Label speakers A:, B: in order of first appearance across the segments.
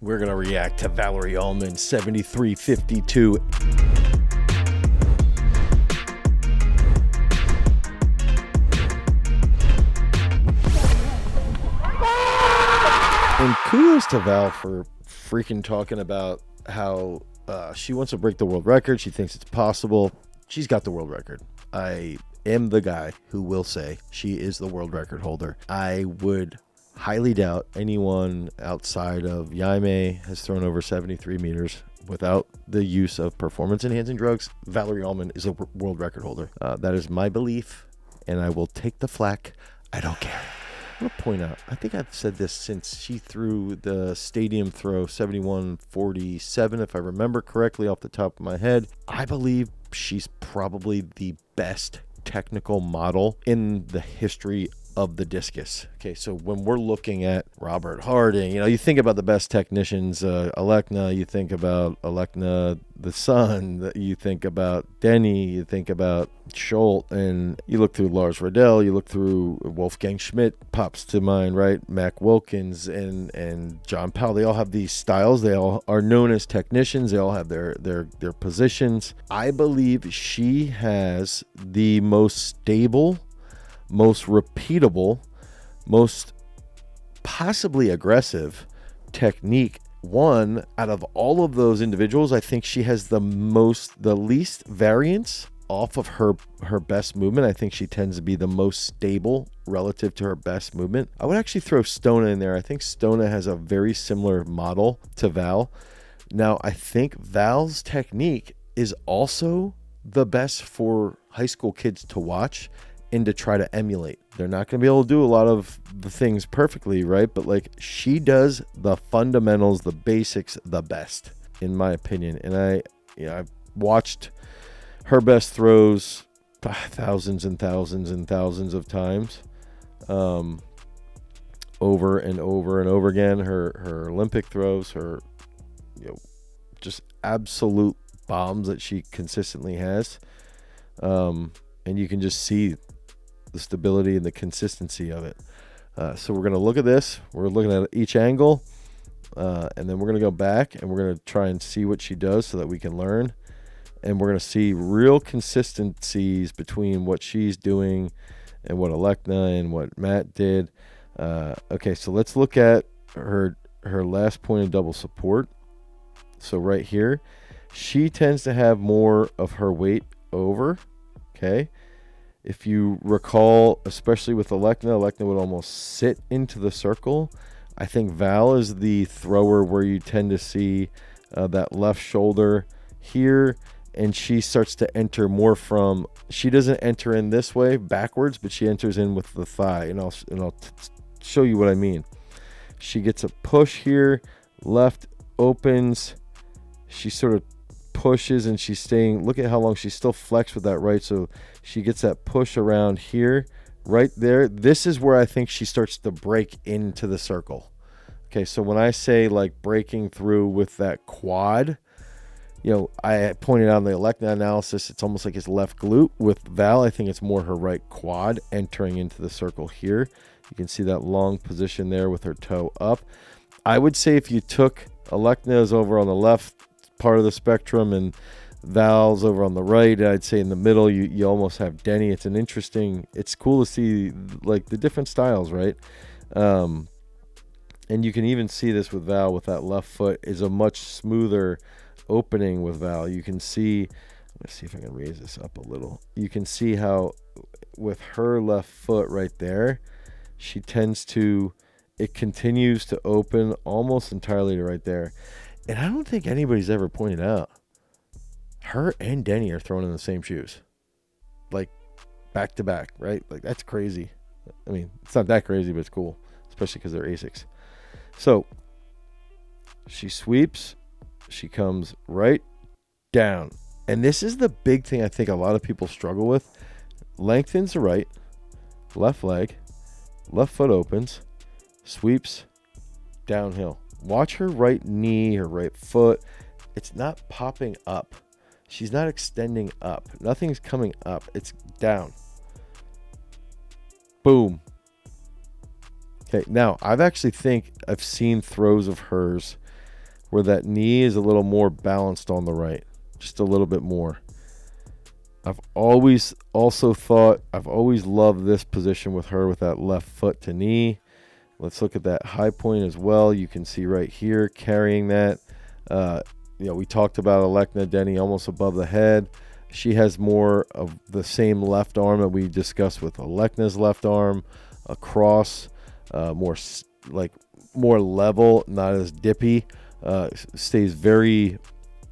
A: We're going to react to Valerie Allman, 7352. And kudos to Val for freaking talking about how she wants to break the world record. She thinks it's possible. She's got the world record. I am the guy who will say she is the world record holder. I would highly doubt anyone outside of Jaime has thrown over 73 meters without the use of performance-enhancing drugs. Valerie Allman is a world record holder. That is my belief, and I will take the flack. I don't care. I want to point out, I think I've said this since she threw the stadium throw 71.47, if I remember correctly off the top of my head. I believe she's probably the best technical model in the history of the discus. Okay, so when we're looking at Robert Harding, you think about the best technicians, Alekna, you think about Alekna the son, you think about Denny, you think about Schultz, and you look through Lars Riddell, you look through Wolfgang Schmidt, pops to mind, right? Mac Wilkins and John Powell. They all have these styles. They all are known as technicians. They all have their positions. I believe she has the most stable, most repeatable, most possibly aggressive technique. One out of all of those individuals, I think she has the least variance off of her best movement. I think she tends to be the most stable relative to her best movement. I would actually throw Stona in there. I think Stona has a very similar model to Val. Now, I think Val's technique is also the best for high school kids to watch and to try to emulate. They're not going to be able to do a lot of the things perfectly, right? But she does the fundamentals, the basics, the best, in my opinion. And I've watched her best throws thousands and thousands and thousands of times, over and over and over again. Her Olympic throws, her just absolute bombs that she consistently has, and you can just see the stability and the consistency of it. So we're going to look at this. We're looking at each angle, and then we're going to go back and we're going to try and see what she does so that we can learn. And we're going to see real consistencies between what she's doing and what Alekna and what Matt did. Okay, so let's look at her last point of double support. So right here, she tends to have more of her weight over. Okay. If you recall, especially with Alekna would almost sit into the circle. I think Val is the thrower where you tend to see that left shoulder here, and she starts to enter more from, she doesn't enter in this way backwards, but she enters in with the thigh, and I'll show you what I mean. She gets a push here, left opens, she sort of pushes and she's staying, look at how long she's still flexed with that right, so she gets that push around here, right there. This is where I think she starts to break into the circle. Okay, so when I say breaking through with that quad, I pointed out in the Alekna analysis, it's almost like his left glute. With Val, I think it's more her right quad entering into the circle here. You can see that long position there with her toe up. I would say if you took Alekna's over on the left part of the spectrum and Val's over on the right, I'd say in the middle you almost have Denny. It's cool to see the different styles, right? And you can even see this with Val with that left foot is a much smoother opening with Val. You can see, let's see if I can raise this up a little. You can see how with her left foot right there, it continues to open almost entirely to right there. And I don't think anybody's ever pointed out, her and Denny are thrown in the same shoes, back to back, right? That's crazy. I mean, it's not that crazy, but it's cool, especially because they're Asics. So she sweeps, she comes right down. And this is the big thing I think a lot of people struggle with. Lengthens the right, left leg, left foot opens, sweeps, downhill. Watch her right knee, her right foot. It's not popping up. She's not extending up. Nothing's coming up. It's down. Boom. Okay, now I've seen throws of hers where that knee is a little more balanced on the right, just a little bit more. I've always loved this position with her with that left foot to knee. Let's look at that high point as well. You can see right here carrying that. We talked about Alekna Denny almost above the head. She has more of the same left arm that we discussed with Alekna's left arm, across, more level, not as dippy. Stays very,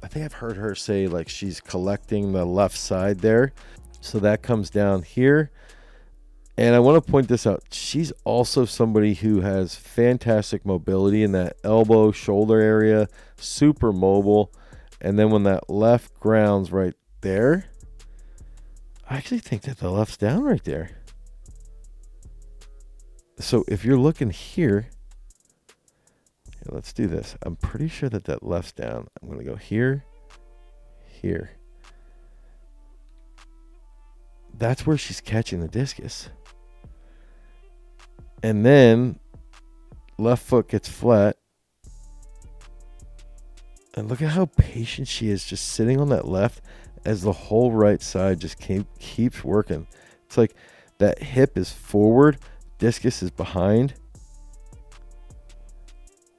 A: I think I've heard her say like she's collecting the left side there. So that comes down here. And I want to point this out. She's also somebody who has fantastic mobility in that elbow, shoulder area, super mobile. And then when that left grounds right there, I actually think that the left's down right there. So if you're looking here, let's do this. I'm pretty sure that that left's down. I'm going to go here, here. That's where she's catching the discus. And then left foot gets flat. And look at how patient she is just sitting on that left as the whole right side just keeps working. It's like that hip is forward, discus is behind.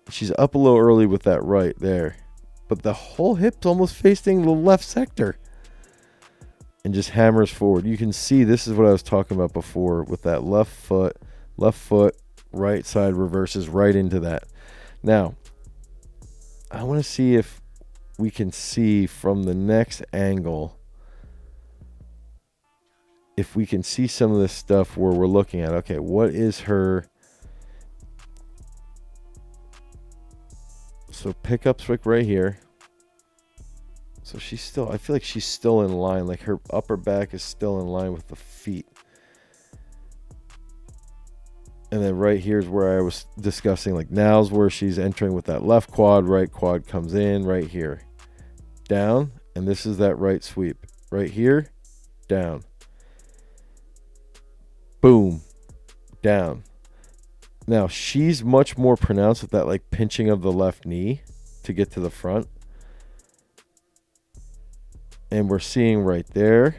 A: She's up a little early with that right there. But the whole hip's almost facing the left sector. And just hammers forward. You can see this is what I was talking about before with that left foot, right side reverses right into that. Now, I want to see if we can see from the next angle, if we can see some of this stuff where we're looking at, okay, what is her... So pickups like right here. So she's still, I feel like she's still in line. Like her upper back is still in line with the feet. And then right here's where I was discussing, like now's where she's entering with that left quad. Right quad comes in right here. Down. And this is that right sweep. Right here. Down. Boom. Down. Now she's much more pronounced with that like pinching of the left knee to get to the front. And we're seeing right there,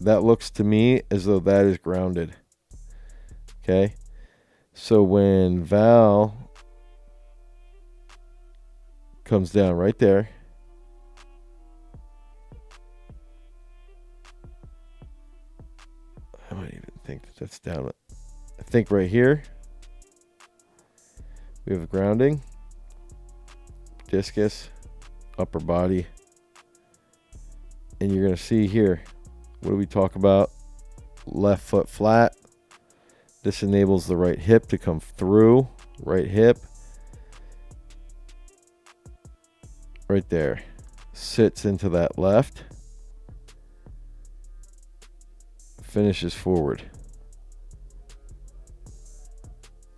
A: that looks to me as though that is grounded. Okay. So when Val comes down right there, I might even think that that's down. I think right here, we have grounding, discus, upper body. And you're going to see here, what do we talk about? Left foot flat. This enables the right hip to come through. Right hip. Right there. Sits into that left. Finishes forward.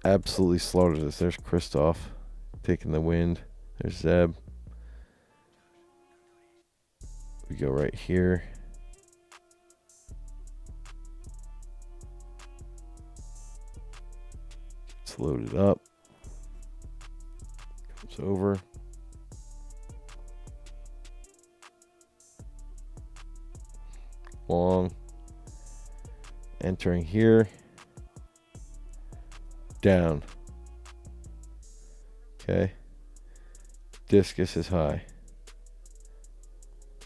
A: Absolutely slaughters this. There's Christoph taking the wind. There's Zeb. We go right here. It's loaded up. Comes over. Long. Entering here. Down. Okay. Discus is high.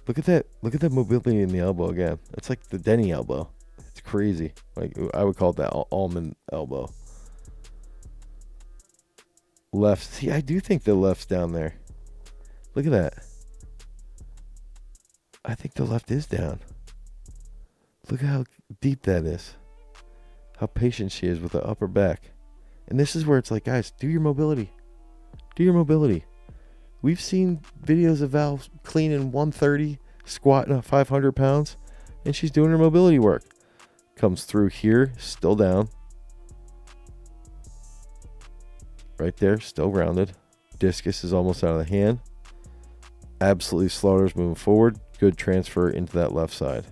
A: Look at that. Look at that mobility in the elbow again. It's like the Denny elbow. It's crazy. Like I would call it that almond elbow. Left. See, I do think the left's down there. Look at that. I think the left is down. Look at how deep that is. How patient she is with the upper back. And this is where it's like, guys, do your mobility. Do your mobility. We've seen videos of Val cleaning 130, squatting at 500 pounds, and she's doing her mobility work. Comes through here, still down. Right there, still grounded. Discus is almost out of the hand. Absolutely slaughters moving forward. Good transfer into that left side.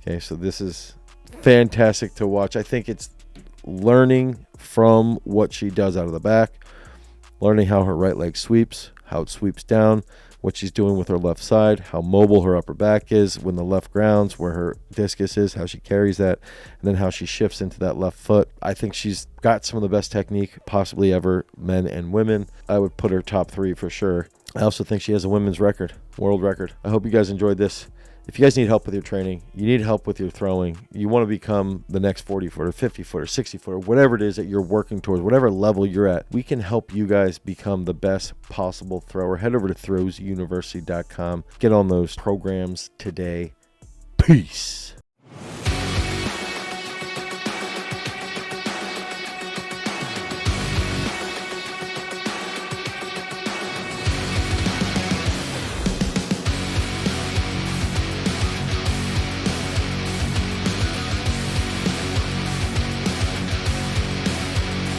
A: Okay, so this is fantastic to watch. I think it's learning from what she does out of the back. learning how her right leg sweeps, how it sweeps down, what she's doing with her left side, how mobile her upper back is when the left grounds, where her discus is, how she carries that, and then how she shifts into that left foot. I think she's got some of the best technique possibly ever, men and women. I would put her top 3 for sure. I also think she has a women's record, world record. I hope you guys enjoyed this. If you guys need help with your training, you need help with your throwing, you want to become the next 40-footer, 50-footer, 60-footer, whatever it is that you're working towards, whatever level you're at, we can help you guys become the best possible thrower. Head over to throwsuniversity.com. Get on those programs today. Peace.